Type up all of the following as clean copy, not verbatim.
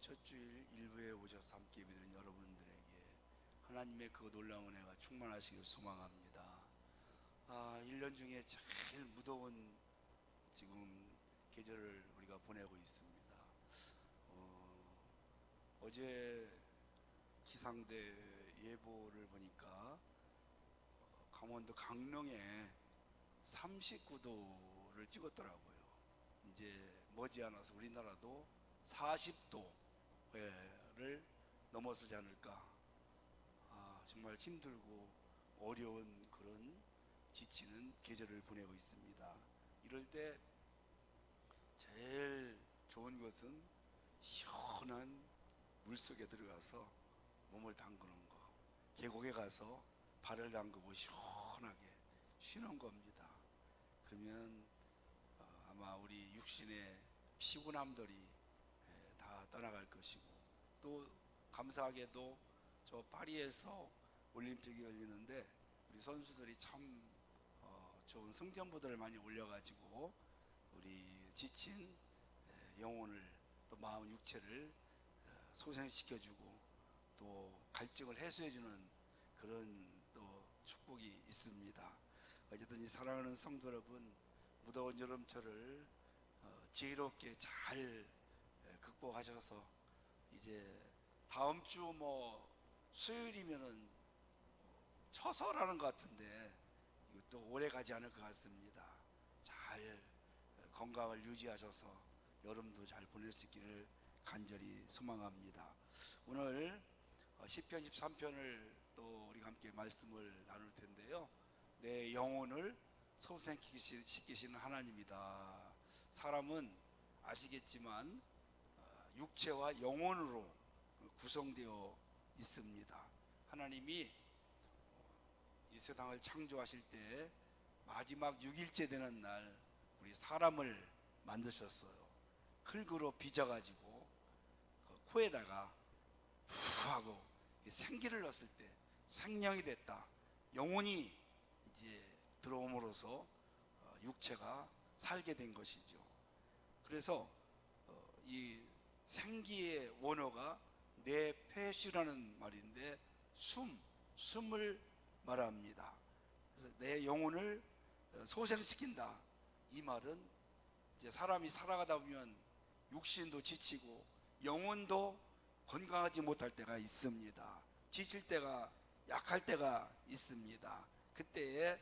첫 주일 일부에 오셔서 함께 예배드린 여러분들에게 하나님의 그 놀라운 은혜가 충만하시길 소망합니다. 1년 중에 제일 무더운 지금 계절을 우리가 보내고 있습니다. 어제 기상대 예보를 보니까 강원도 강릉에 39도를 찍었더라고요. 이제 머지않아서 우리나라도 40도를 넘어서지 않을까. 정말 힘들고 어려운 그런 지치는 계절을 보내고 있습니다. 이럴 때 제일 좋은 것은 시원한 물속에 들어가서 몸을 담그는 거, 계곡에 가서 발을 담그고 시원하게 쉬는 겁니다. 그러면 아마 우리 육신의 피곤함들이 다 떠나갈 것이고, 또 감사하게도 저 파리에서 올림픽이 열리는데 우리 선수들이 참 좋은 성전부들을 많이 올려가지고 우리 지친 영혼을 또 마음 육체를 소생시켜주고 또 갈증을 해소해주는 그런 또 축복이 있습니다. 어쨌든 이 사랑하는 성도 여러분, 무더운 여름철을 지혜롭게 잘 극복하셔서 이제 다음 주 수요일이면은 처서라는 것 같은데 이것도 오래 가지 않을 것 같습니다. 잘 건강을 유지하셔서 여름도 잘 보낼 수 있기를 간절히 소망합니다. 오늘 시편 13편을 또 우리가 함께 말씀을 나눌 텐데요. 내 영혼을 소생시키시는 하나님이다. 사람은 아시겠지만 육체와 영혼으로 구성되어 있습니다. 하나님이 이 세상을 창조하실 때 마지막 6일째 되는 날 우리 사람을 만드셨어요. 흙으로 빚어가지고 그 코에다가 후 하고 생기를 넣었을 때 생명이 됐다. 영혼이 이제 들어옴으로써 육체가 살게 된 것이죠. 그래서 이 생기의 원어가 네페슈라는 말인데 숨을 말합니다. 그래서 내 영혼을 소생시킨다. 이 말은 이제 사람이 살아가다 보면 육신도 지치고 영혼도 건강하지 못할 때가 있습니다. 지칠 때가, 약할 때가 있습니다. 그때에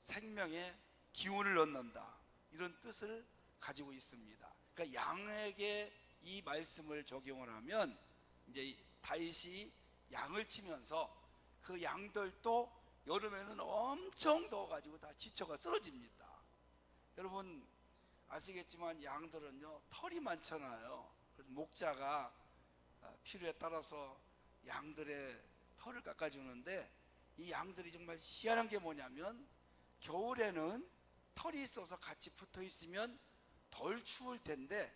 생명의 기운을 얻는다, 이런 뜻을 가지고 있습니다. 그러니까 양에게 이 말씀을 적용을 하면 이제 다윗이 양을 치면서 그 양들도 여름에는 엄청 더워가지고 다 지쳐가 쓰러집니다. 여러분 아시겠지만 양들은요 털이 많잖아요. 그래서 목자가 필요에 따라서 양들의 털을 깎아주는데, 이 양들이 정말 희한한 게 뭐냐면 겨울에는 털이 있어서 같이 붙어 있으면 덜 추울 텐데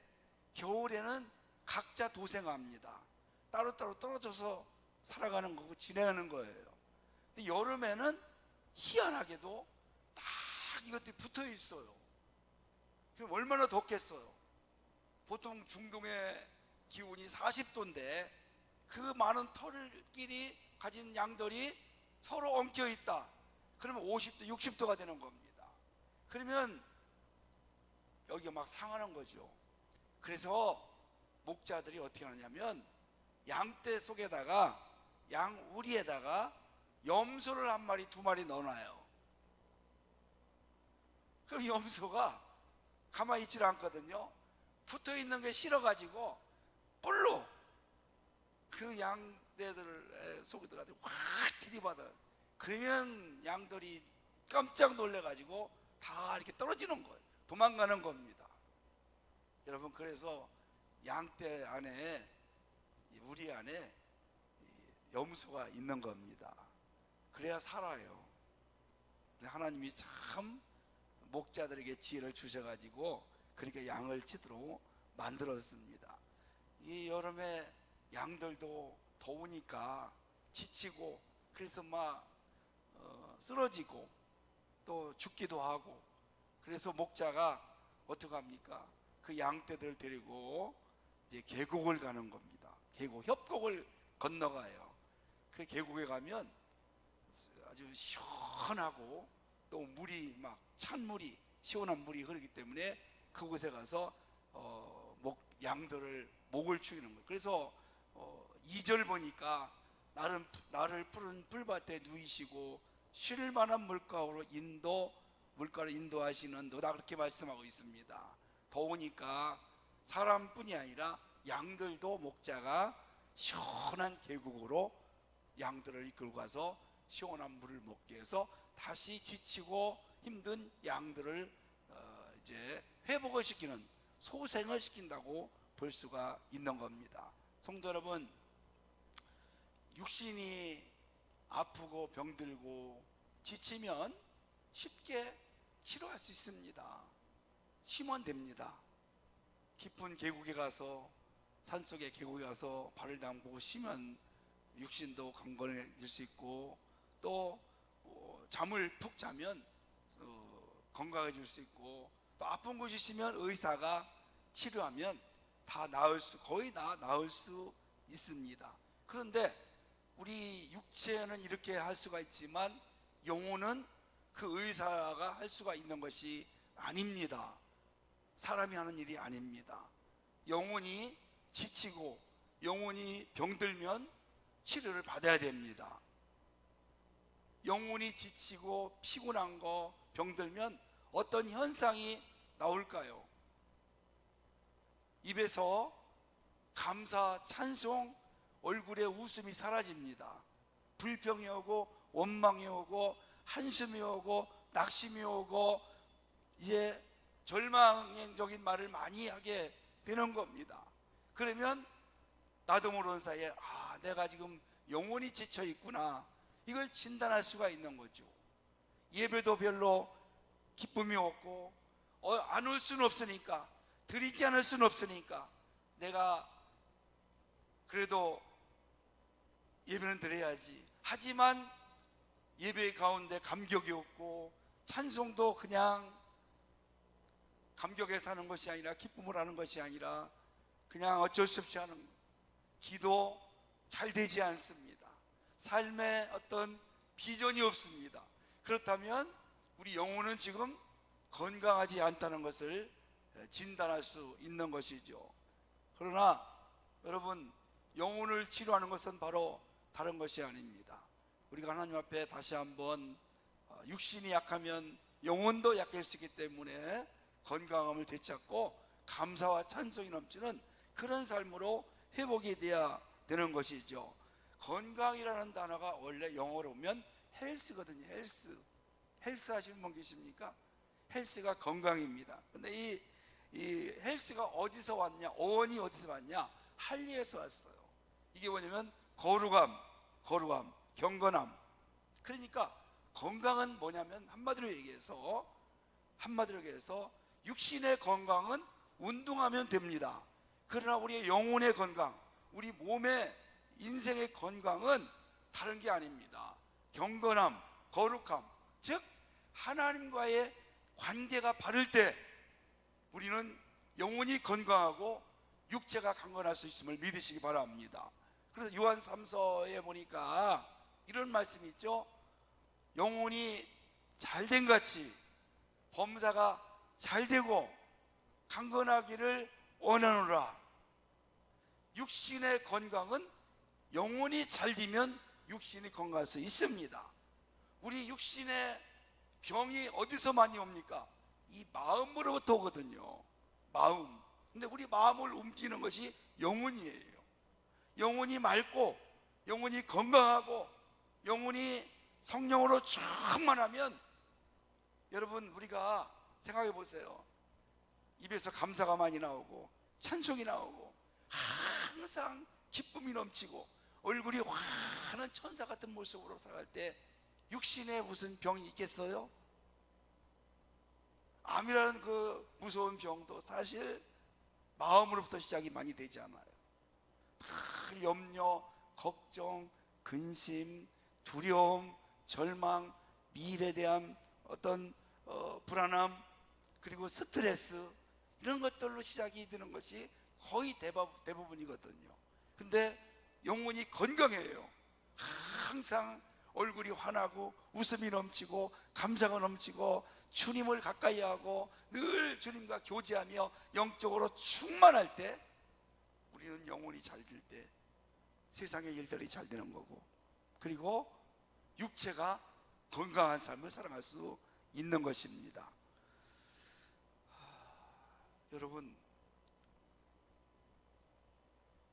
겨울에는 각자 도생합니다. 따로따로 떨어져서 살아가는 거고 지내는 거예요. 근데 여름에는 희한하게도 딱 이것들이 붙어 있어요. 얼마나 덥겠어요. 보통 중동의 기온이 40도인데 그 많은 털끼리 가진 양들이 서로 엉켜 있다. 그러면 50도, 60도가 되는 겁니다. 그러면 여기가 막 상하는 거죠. 그래서 목자들이 어떻게 하냐면 양떼 속에다가, 양 우리에다가 염소를 한 마리, 두 마리 넣어놔요. 그럼 염소가 가만히 있질 않거든요. 붙어 있는 게 싫어가지고 뿔로 그 양떼들 속에 들어가서 확 들이받아. 그러면 양들이 깜짝 놀래가지고 다 이렇게 떨어지는 거예요. 도망가는 겁니다. 여러분, 그래서 양떼 안에, 우리 안에 염소가 있는 겁니다. 그래야 살아요. 하나님이 참 목자들에게 지혜를 주셔가지고 그렇게 양을 치도록 만들었습니다. 이 여름에 양들도 더우니까 지치고 그래서 막 쓰러지고 또 죽기도 하고, 그래서 목자가 어떻게 합니까? 그 양떼들을 데리고 이제 계곡을 가는 겁니다. 계곡, 협곡을 건너가요. 그 계곡에 가면 아주 시원하고 또 물이 막 찬물이 시원한 물이 흐르기 때문에 그곳에 가서 양들을 목을 축이는 거예요. 그래서 2절 보니까 나를 푸른 풀밭에 누이시고 쉴 만한 물가로 물가를 인도하시는 너다, 그렇게 말씀하고 있습니다. 더우니까 사람뿐이 아니라 양들도 목자가 시원한 계곡으로 양들을 이끌고 가서 시원한 물을 먹게 해서 다시 지치고 힘든 양들을 이제 회복을 시키는, 소생을 시킨다고 볼 수가 있는 겁니다. 성도 여러분, 육신이 아프고 병들고 지치면 쉽게 치료할 수 있습니다. 쉬면 됩니다. 깊은 계곡에 가서, 산속의 계곡에 가서 발을 담그고 쉬면 육신도 강건해질 수 있고, 또 잠을 푹 자면 건강해질 수 있고, 또 아픈 곳이 있으면 의사가 치료하면 거의 다 나을 수 있습니다. 그런데 우리 육체는 이렇게 할 수가 있지만 영혼은 그 의사가 할 수가 있는 것이 아닙니다. 사람이 하는 일이 아닙니다. 영혼이 지치고 영혼이 병들면 치료를 받아야 됩니다. 영혼이 지치고 피곤한 거, 병들면 어떤 현상이 나올까요? 입에서 감사, 찬송, 얼굴에 웃음이 사라집니다. 불평이 오고 원망이 오고 한숨이 오고 낙심이 오고 이제 절망적인 말을 많이 하게 되는 겁니다. 그러면 나도 모르는 사이에 내가 지금 영혼이 지쳐 있구나, 이걸 진단할 수가 있는 거죠. 예배도 별로 기쁨이 없고 안 올 수는 없으니까, 드리지 않을 수는 없으니까 내가 그래도 예배는 드려야지. 하지만 예배 가운데 감격이 없고 찬송도 그냥 감격에 사는 것이 아니라, 기쁨을 하는 것이 아니라 그냥 어쩔 수 없이 하는, 기도 잘 되지 않습니다. 삶에 어떤 비전이 없습니다. 그렇다면 우리 영혼은 지금 건강하지 않다는 것을 진단할 수 있는 것이죠. 그러나 여러분, 영혼을 치료하는 것은 바로 다른 것이 아닙니다. 우리가 하나님 앞에 다시 한번 육신이 약하면 영혼도 약할 수 있기 때문에 건강함을 되찾고 감사와 찬송이 넘치는 그런 삶으로 회복이 돼야 되는 것이죠. 건강이라는 단어가 원래 영어로 보면 헬스거든요. 헬스 하시는 분 계십니까? 헬스가 건강입니다. 근데 이 헬스가 어디서 왔냐, 어원이 어디서 왔냐, 할리에서 왔어요. 이게 뭐냐면 거룩함, 경건함. 그러니까 건강은 뭐냐면 한마디로 얘기해서 육신의 건강은 운동하면 됩니다. 그러나 우리의 영혼의 건강, 우리 몸의 인생의 건강은 다른 게 아닙니다. 경건함, 거룩함, 즉 하나님과의 관계가 바를 때 우리는 영혼이 건강하고 육체가 강건할 수 있음을 믿으시기 바랍니다. 그래서 요한 3서에 보니까 이런 말씀이 있죠. 영혼이 잘된 같이 범사가 잘되고 강건하기를 원하노라. 육신의 건강은 영혼이 잘되면 육신이 건강할 수 있습니다. 우리 육신의 병이 어디서 많이 옵니까? 이 마음으로부터 오거든요. 마음. 근데 우리 마음을 움직이는 것이 영혼이에요. 영혼이 맑고 영혼이 건강하고 영혼이 성령으로 충만하면, 여러분 우리가 생각해 보세요. 입에서 감사가 많이 나오고 찬송이 나오고 항상 기쁨이 넘치고 얼굴이 환한 천사 같은 모습으로 살아갈 때 육신에 무슨 병이 있겠어요? 암이라는 그 무서운 병도 사실 마음으로부터 시작이 많이 되지 않아요. 다 염려, 걱정, 근심, 두려움, 절망, 미래에 대한 어떤 불안함, 그리고 스트레스, 이런 것들로 시작이 되는 것이 거의 대부분이거든요. 근데 영혼이 건강해요. 항상 얼굴이 환하고 웃음이 넘치고 감사가 넘치고 주님을 가까이 하고 늘 주님과 교제하며 영적으로 충만할 때, 우리는 영혼이 잘 될 때 세상의 일들이 잘 되는 거고, 그리고 육체가 건강한 삶을 살아갈 수 있는 것입니다. 여러분,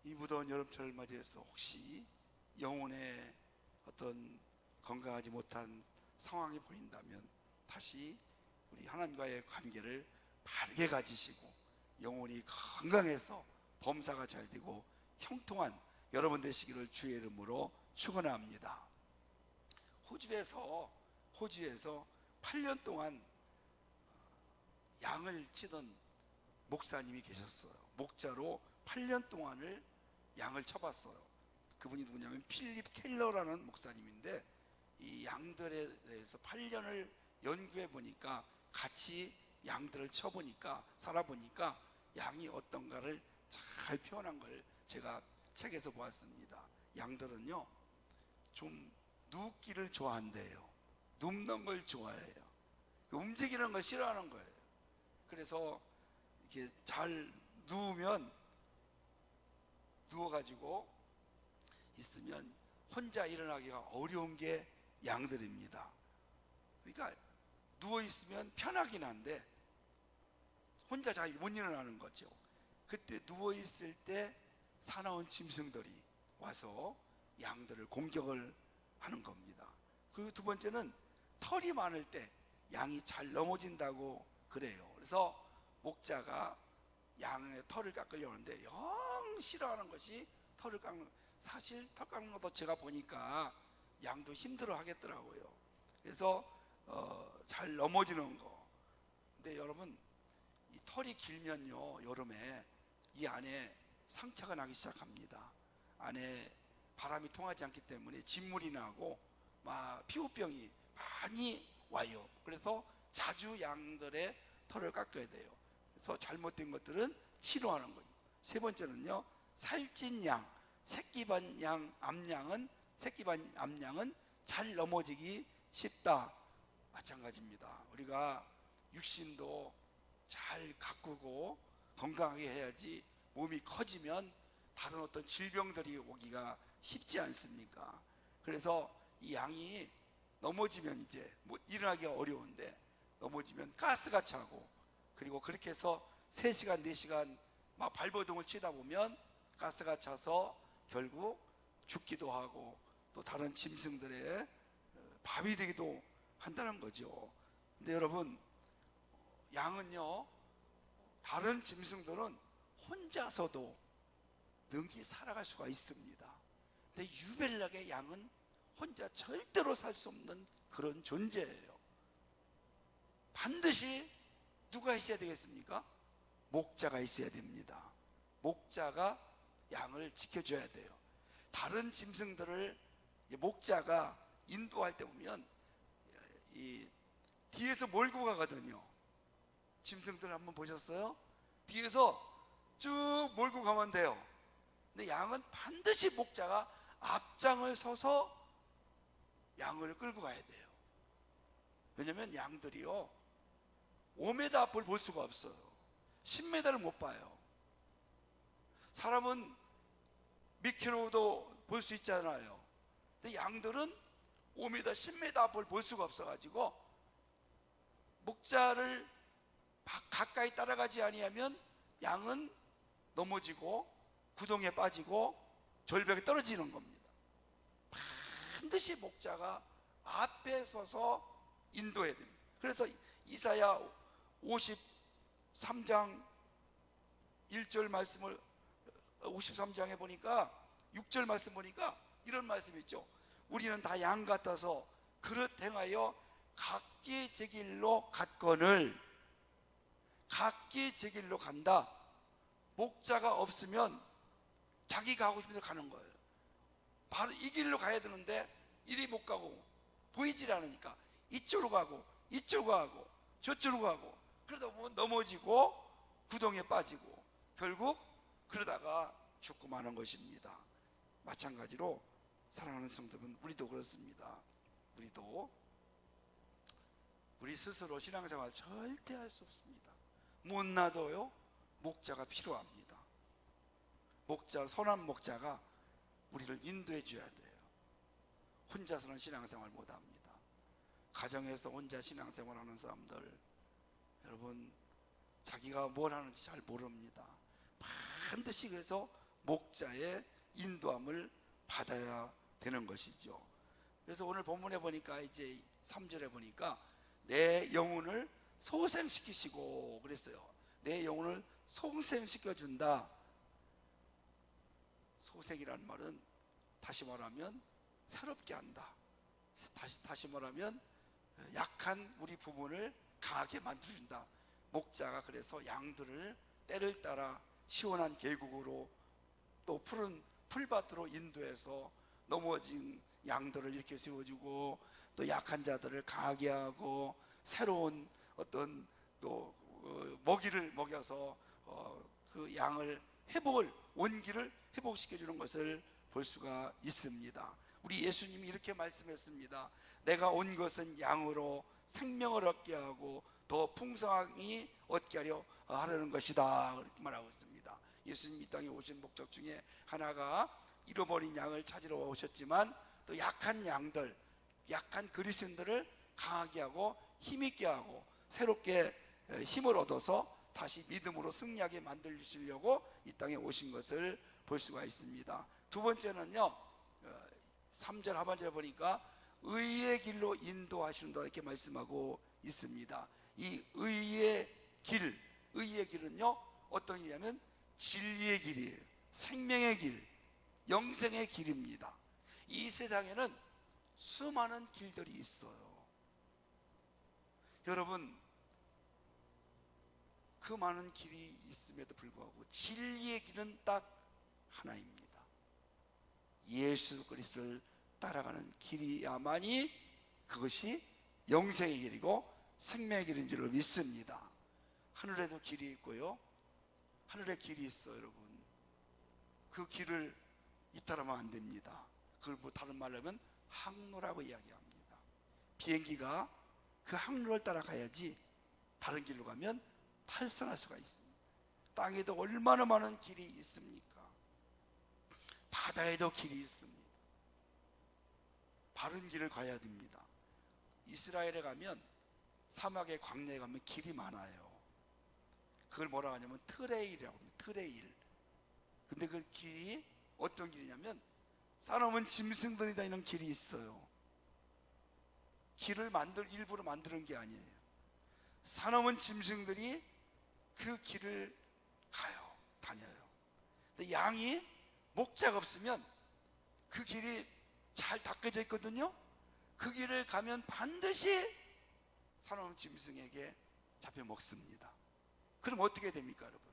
이 무더운 여름철을 맞이해서 혹시 영혼의 어떤 건강하지 못한 상황이 보인다면 다시 우리 하나님과의 관계를 바르게 가지시고 영혼이 건강해서 범사가 잘 되고 형통한 여러분 되시기를 주의 이름으로 축원합니다. 호주에서 8년 동안 양을 치던 목사님이 계셨어요. 목자로 8년 동안을 양을 쳐봤어요. 그분이 누구냐면 필립 켈러라는 목사님인데, 이 양들에 대해서 8년을 연구해 보니까, 같이 양들을 쳐보니까, 살아보니까 양이 어떤가를 잘 표현한 걸 제가 책에서 보았습니다. 양들은요, 좀 눕기를 좋아한대요. 눕는 걸 좋아해요. 움직이는 걸 싫어하는 거예요. 그래서 이렇게 잘 누우면, 누워가지고 있으면 혼자 일어나기가 어려운 게 양들입니다. 그러니까 누워있으면 편하긴 한데 혼자 잘 못 일어나는 거죠. 그때 누워있을 때 사나운 짐승들이 와서 양들을 공격을 하는 겁니다. 그리고 두 번째는 털이 많을 때 양이 잘 넘어진다고 그래요. 그래서 목자가 양의 털을 깎으려고 하는데 영 싫어하는 것이 털을 깎는 거. 사실 털 깎는 것도 제가 보니까 양도 힘들어 하겠더라고요. 그래서 잘 넘어지는 거. 근데 여러분, 이 털이 길면요, 여름에 이 안에 상처가 나기 시작합니다. 안에 바람이 통하지 않기 때문에 진물이 나고 막 피부병이 많이 와요. 그래서 자주 양들의 털을 깎아야 돼요. 그래서 잘못된 것들은 치료하는 거예요. 세 번째는요, 살찐 양, 새끼반 양, 새끼반 암양은 잘 넘어지기 쉽다. 마찬가지입니다. 우리가 육신도 잘 가꾸고 건강하게 해야지 몸이 커지면 다른 어떤 질병들이 오기가 쉽지 않습니까? 그래서 이 양이 넘어지면 이제 뭐 일어나기가 어려운데, 넘어지면 가스가 차고, 그리고 그렇게 해서 3시간 4시간 막 발버둥을 치다 보면 가스가 차서 결국 죽기도 하고 또 다른 짐승들의 밥이 되기도 한다는 거죠. 근데 여러분, 양은요, 다른 짐승들은 혼자서도 능히 살아갈 수가 있습니다. 근데 유별나게 양은 혼자 절대로 살 수 없는 그런 존재예요. 반드시 누가 있어야 되겠습니까? 목자가 있어야 됩니다. 목자가 양을 지켜줘야 돼요. 다른 짐승들을 목자가 인도할 때 보면 이 뒤에서 몰고 가거든요. 짐승들 한번 보셨어요? 뒤에서 쭉 몰고 가면 돼요. 근데 양은 반드시 목자가 앞장을 서서 양을 끌고 가야 돼요. 왜냐면 양들이요, 5m 앞을 볼 수가 없어요. 10m를 못 봐요. 사람은 몇 킬로도 볼 수 있잖아요. 근데 양들은 5m, 10m 앞을 볼 수가 없어가지고 목자를 가까이 따라가지 아니하면 양은 넘어지고 구덩이에 빠지고 절벽에 떨어지는 겁니다. 반드시 목자가 앞에 서서 인도해야 됩니다. 그래서 이사야 53장 1절 말씀을 53장에 보니까 6절 말씀 보니까 이런 말씀이 있죠. 우리는 다 양 같아서 그릇 행하여 각기 제 길로 갔거늘. 각기 제 길로 간다. 목자가 없으면 자기가 하고 싶은 대로 가는 거예요. 바로 이 길로 가야 되는데 이리 못 가고 보이질 않으니까 이쪽으로 가고 이쪽으로 가고 저쪽으로 가고, 그러다 보면 넘어지고 구덩이에 빠지고 결국 그러다가 죽고 마는 것입니다. 마찬가지로 사랑하는 성도분, 우리도 그렇습니다. 우리 스스로 신앙생활 절대 할 수 없습니다. 못나도요 목자가 필요합니다. 선한 목자가 우리를 인도해 줘야 돼요. 혼자서는 신앙생활 못합니다. 가정에서 혼자 신앙생활하는 사람들, 여러분 자기가 뭘 하는지 잘 모릅니다. 반드시 그래서 목자의 인도함을 받아야 되는 것이죠. 그래서 오늘 본문에 보니까 이제 3절에 보니까 내 영혼을 소생시키시고 그랬어요. 내 영혼을 소생시켜준다. 소생이라는 말은 다시 말하면 새롭게 한다. 다시 말하면 약한 우리 부분을 강하게 만들어준다. 목자가 그래서 양들을 때를 따라 시원한 계곡으로 또 푸른 풀밭으로 인도해서 넘어진 양들을 이렇게 세워주고 또 약한 자들을 강하게 하고 새로운 어떤 또 먹이를 먹여서 그 양을 원기를 회복시켜주는 것을 볼 수가 있습니다. 우리 예수님이 이렇게 말씀했습니다. 내가 온 것은 양으로 생명을 얻게 하고 더 풍성하게 얻게 하려는 것이다 그렇게 말하고 있습니다. 예수님이 이 땅에 오신 목적 중에 하나가 잃어버린 양을 찾으러 오셨지만 또 약한 양들, 약한 그리스도인들을 강하게 하고 힘있게 하고 새롭게 힘을 얻어서 다시 믿음으로 승리하게 만들시려고 이 땅에 오신 것을 볼 수가 있습니다. 두 번째는요, 3절 하반절에 보니까 의의 길로 인도하시는다 이렇게 말씀하고 있습니다. 이 의의 길은요 어떤 길이냐면 진리의 길이에요. 생명의 길, 영생의 길입니다. 이 세상에는 수많은 길들이 있어요. 여러분, 그 많은 길이 있음에도 불구하고 진리의 길은 딱 하나입니다. 예수 그리스도를 따라가는 길이야만이 그것이 영생의 길이고 생명의 길인 줄 믿습니다. 하늘에도 길이 있고요, 하늘에 길이 있어요. 여러분, 그 길을 이탈하면 안 됩니다. 그걸 뭐 다른 말로 하면 항로라고 이야기합니다. 비행기가 그 항로를 따라가야지 다른 길로 가면 탈선할 수가 있습니다. 땅에도 얼마나 많은 길이 있습니까? 바다에도 길이 있습니다. 바른 길을 가야 됩니다. 이스라엘에 가면, 사막의 광야에 가면 길이 많아요. 그걸 뭐라고 하냐면 트레일이라고 합니다. 트레일. 근데 그 길이 어떤 길이냐면 싸놓은 짐승들이 다니는 길이 있어요. 길을 일부러 만드는 게 아니에요. 사놓은 짐승들이 그 길을 다녀요. 근데 양이 목자가 없으면 그 길이 잘 닦여져 있거든요. 그 길을 가면 반드시 사놓은 짐승에게 잡혀 먹습니다. 그럼 어떻게 됩니까, 여러분?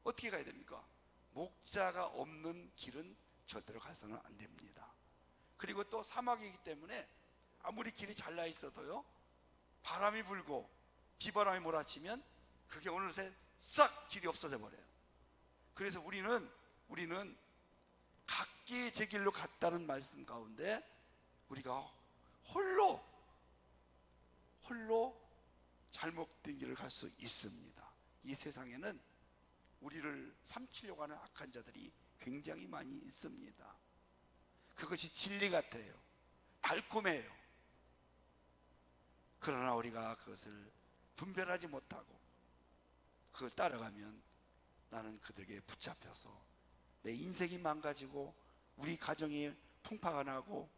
어떻게 가야 됩니까? 목자가 없는 길은 절대로 가서는 안 됩니다. 그리고 또 사막이기 때문에 아무리 길이 잘 나 있어도요, 바람이 불고 비바람이 몰아치면 그게 어느새 싹 길이 없어져 버려요. 그래서 우리는 각기 제 길로 갔다는 말씀 가운데 우리가 홀로 잘못된 길을 갈 수 있습니다. 이 세상에는 우리를 삼키려고 하는 악한 자들이 굉장히 많이 있습니다. 그것이 진리 같아요. 달콤해요. 그러나 우리가 그것을 분별하지 못하고 그걸 따라가면 나는 그들에게 붙잡혀서 내 인생이 망가지고 우리 가정이 풍파가 나고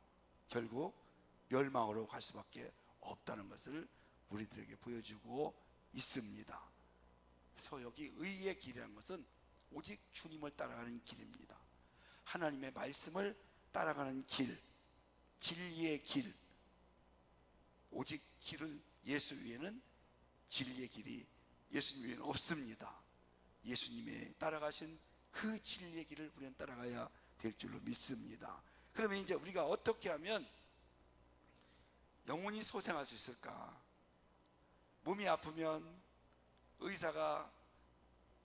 결국 멸망으로 갈 수밖에 없다는 것을 우리들에게 보여주고 있습니다. 그래서 여기 의의 길이라는 것은 오직 주님을 따라가는 길입니다. 하나님의 말씀을 따라가는 길, 진리의 길. 오직 길은 예수 위에는 진리의 길이 예수님 위에는 없습니다. 예수님의 따라가신 그 진리의 길을 우리는 따라가야 될 줄로 믿습니다. 그러면 이제 우리가 어떻게 하면 영원히 소생할 수 있을까? 몸이 아프면 의사가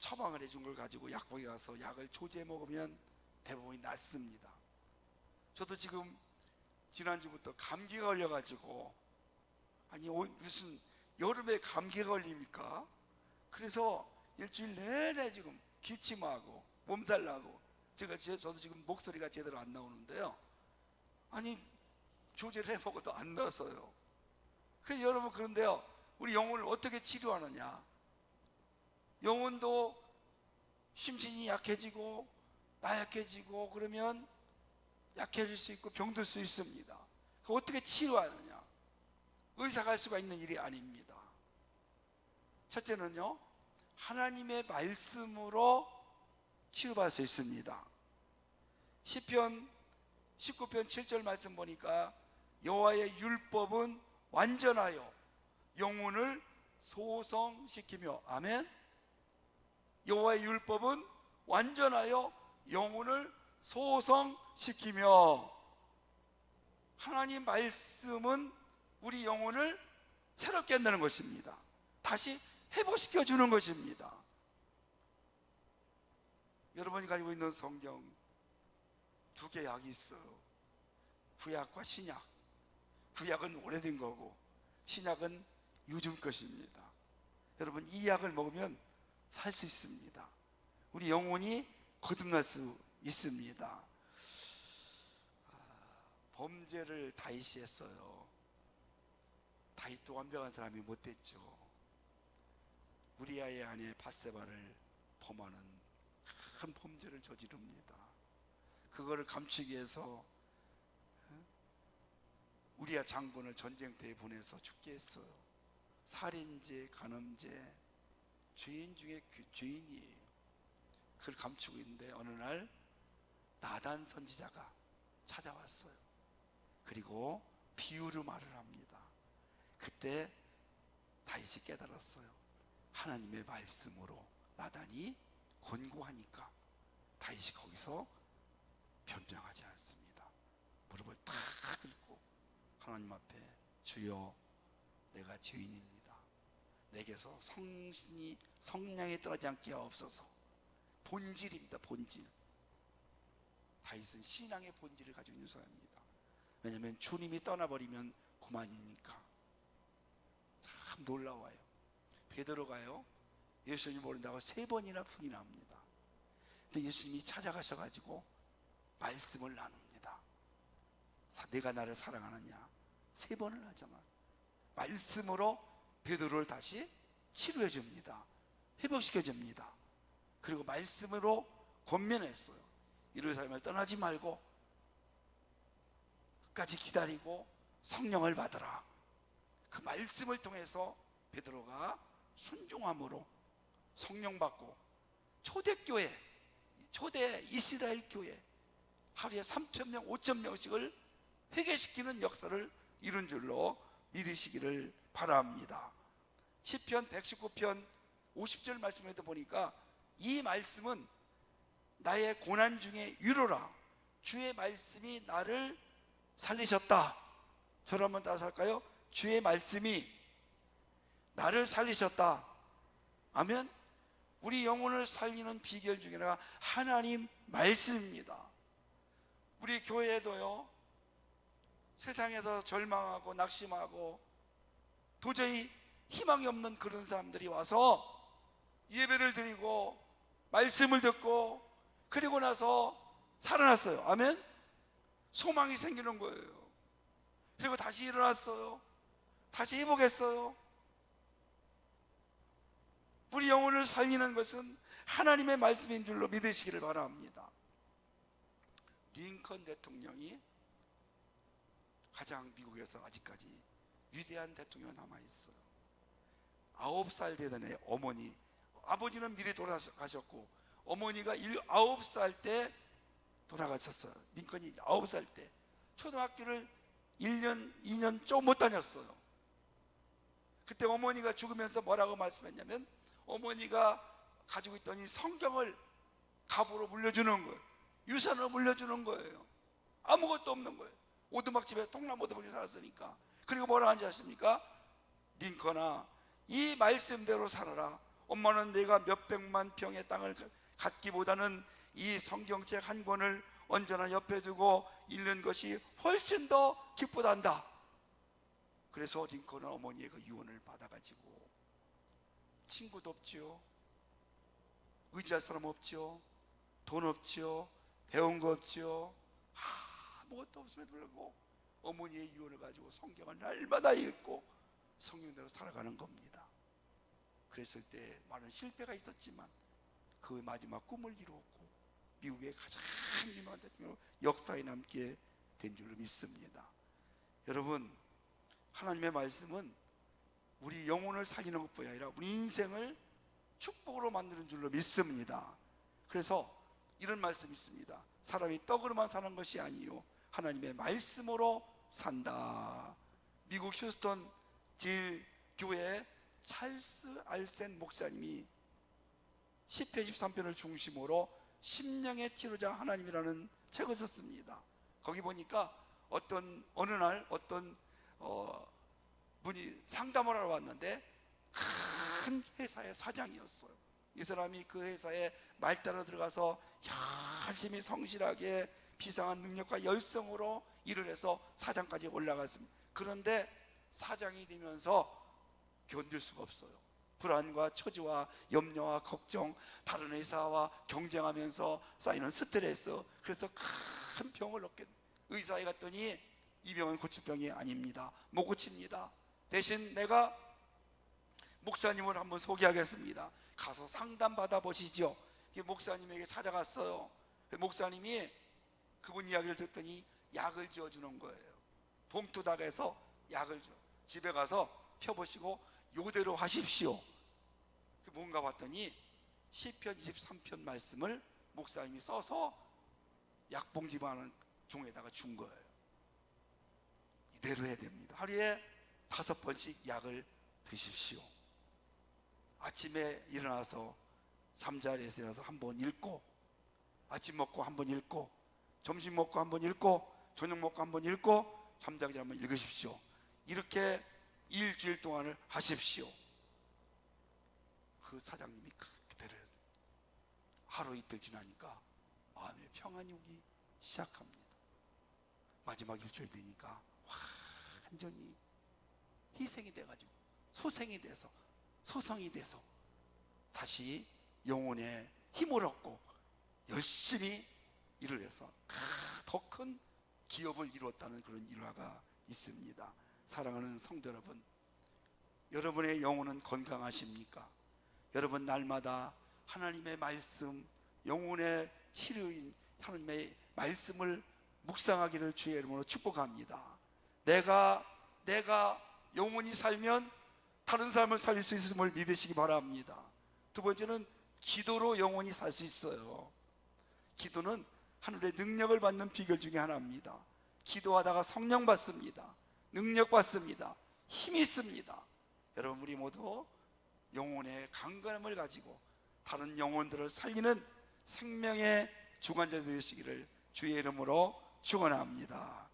처방을 해준 걸 가지고 약국에 가서 약을 조제 먹으면 대부분이 낫습니다. 저도 지금 지난주부터 감기가 걸려가지고, 아니 무슨 여름에 감기가 걸립니까? 그래서 일주일 내내 지금 기침하고 몸살 나고, 저도 지금 목소리가 제대로 안 나오는데요, 아니 조제를 해먹어도 안 나서요. 그래서 여러분, 그런데요, 우리 영혼을 어떻게 치료하느냐? 영혼도 심신이 약해지고 나약해지고 그러면 약해질 수 있고 병들 수 있습니다. 그 어떻게 치료하느냐? 의사가 할 수가 있는 일이 아닙니다. 첫째는요, 하나님의 말씀으로 치유받을 수 있습니다. 시편 19편 7절 말씀 보니까 여호와의 율법은 완전하여 영혼을 소성시키며, 아멘. 여호와의 율법은 완전하여 영혼을 소성시키며, 하나님 말씀은 우리 영혼을 새롭게 한다는 것입니다. 다시 회복시켜 주는 것입니다. 여러분이 가지고 있는 성경 두 개 약이 있어요. 구약과 신약. 구약은 오래된 거고 신약은 요즘 것입니다. 여러분, 이 약을 먹으면 살 수 있습니다. 우리 영혼이 거듭날 수 있습니다. 범죄를 다윗이 했어요. 다윗도 완벽한 사람이 못 됐죠. 우리아의 아내 밧세바를 범하는 큰 범죄를 저지릅니다. 그거를 감추기 위해서 우리아 장군을 전쟁터에 보내서 죽게 했어요. 살인죄, 간음죄, 죄인 중에 죄인이에요. 그걸 감추고 있는데 어느 날 나단 선지자가 찾아왔어요. 그리고 비유로 말을 합니다. 그때 다윗이 깨달았어요. 하나님의 말씀으로 나단이 권고하니까 다윗이 거기서 변명하지 않습니다. 무릎을 탁 꿇고 하나님 앞에, 주여, 내가 죄인입니다. 내게서 성량이 떠나지 않게 하옵소서. 본질입니다. 본질. 다윗은 신앙의 본질을 가지고 있는 사람입니다. 왜냐하면 주님이 떠나버리면 그만이니까. 참 놀라워요. 베드로가요, 예수님 모른다고 3번이나 부인을 합니다. 근데 예수님이 찾아가셔가지고 말씀을 나눕니다. 내가 나를 사랑하느냐 3번을 하잖아. 말씀으로 베드로를 다시 치료해 줍니다. 회복시켜 줍니다. 그리고 말씀으로 권면했어요. 예루살렘을 떠나지 말고 끝까지 기다리고 성령을 받으라. 그 말씀을 통해서 베드로가 순종함으로 성령 받고 초대교회, 초대 이스라엘 교회 하루에 3,000명, 5,000명씩을 회개시키는 역사를 이룬 줄로 믿으시기를 바랍니다. 시편 119편 50절 말씀에도 보니까 이 말씀은 나의 고난 중에 위로라. 주의 말씀이 나를 살리셨다. 저를 한번 따라서 할까요? 주의 말씀이 나를 살리셨다. 아멘. 우리 영혼을 살리는 비결 중에 하나가 하나님 말씀입니다. 우리 교회에도요, 세상에서 절망하고 낙심하고 도저히 희망이 없는 그런 사람들이 와서 예배를 드리고 말씀을 듣고 그리고 나서 살아났어요. 아멘. 소망이 생기는 거예요. 그리고 다시 일어났어요. 다시 회복했어요. 우리 영혼을 살리는 것은 하나님의 말씀인 줄로 믿으시기를 바랍니다. 링컨 대통령이 가장 미국에서 아직까지 위대한 대통령이 남아있어요. 9살 되던 애 어머니, 아버지는 미리 돌아가셨고 어머니가 9살 때 돌아가셨어요. 링컨이 9살 때 초등학교를 1년, 2년 조금 못 다녔어요. 그때 어머니가 죽으면서 뭐라고 말씀했냐면, 어머니가 가지고 있던 이 성경을 갑으로 물려주는 거예요. 유산으로 물려주는 거예요. 아무것도 없는 거예요. 오두막집에 통나무 오두막에 살았으니까. 그리고 뭐라 하는지 아십니까? 링컨아, 이 말씀대로 살아라. 엄마는 내가 몇백만 평의 땅을 갖기보다는 이 성경책 한 권을 언제나 옆에 두고 읽는 것이 훨씬 더 기쁘단다. 그래서 링컨은 어머니의 그 유언을 받아가지고 친구도 없지요, 의지할 사람 없지요, 돈 없지요, 배운 거 없지요, 아무것도 없음에도 불구하고 어머니의 유언을 가지고 성경을 날마다 읽고 성경대로 살아가는 겁니다. 그랬을 때 많은 실패가 있었지만 그 마지막 꿈을 이루었고 미국의 가장 유명한 대통령 역사에 남게 된 줄로 믿습니다. 여러분, 하나님의 말씀은 우리 영혼을 살리는 것뿐이 아니라 우리 인생을 축복으로 만드는 줄로 믿습니다. 그래서 이런 말씀이 있습니다. 사람이 떡으로만 사는 것이 아니요 하나님의 말씀으로 산다. 미국 휴스턴 제일교회 찰스 알센 목사님이 10편 23편을 중심으로 심령의 치료자 하나님이라는 책을 썼습니다. 거기 보니까 어느 날 어떤 분이 상담을 하러 왔는데 큰 회사의 사장이었어요. 이 사람이 그 회사에 말 따라 들어가서 열심히 성실하게 비상한 능력과 열성으로 일을 해서 사장까지 올라갔습니다. 그런데 사장이 되면서 견딜 수가 없어요. 불안과 초조와 염려와 걱정, 다른 회사와 경쟁하면서 쌓이는 스트레스, 그래서 큰 병을 얻게 돼요. 의사에 갔더니 이 병은 고칠 병이 아닙니다. 못 고칩니다. 대신 내가 목사님을 한번 소개하겠습니다. 가서 상담 받아보시죠. 목사님에게 찾아갔어요. 목사님이 그분 이야기를 듣더니 약을 지어주는 거예요. 봉투닥에서 약을 줘. 집에 가서 펴보시고 요대로 하십시오. 뭔가 봤더니 시편 23편 말씀을 목사님이 써서 약봉지만한 종에다가 준 거예요. 이대로 해야 됩니다. 하루에 5번씩 약을 드십시오. 아침에 일어나서 잠자리에서 일어나서 한번 읽고, 아침 먹고 한번 읽고, 점심 먹고 한번 읽고, 저녁 먹고 한번 읽고, 잠자기 전에 한번 읽으십시오. 이렇게 일주일 동안을 하십시오. 그 사장님이 그대로 하루 이틀 지나니까 마음에 평안이 오기 시작합니다. 마지막 일주일 되니까 완전히 희생이 돼가지고 소생이 돼서 소성이 돼서 다시 영혼의 힘을 얻고 열심히 일을 해서 더 큰 기업을 이루었다는 그런 일화가 있습니다. 사랑하는 성도 여러분, 여러분의 영혼은 건강하십니까? 여러분 날마다 하나님의 말씀, 영혼의 치료인 하나님의 말씀을 묵상하기를 주의 이름으로 축복합니다. 내가 영원히 살면 다른 사람을 살릴 수 있음을 믿으시기 바랍니다. 두 번째는 기도로 영원히 살 수 있어요. 기도는 하늘의 능력을 받는 비결 중에 하나입니다. 기도하다가 성령 받습니다. 능력 받습니다. 힘이 있습니다. 여러분, 우리 모두 영혼의 강건함을 가지고 다른 영혼들을 살리는 생명의 주관자 되시기를 주의 이름으로 축원합니다.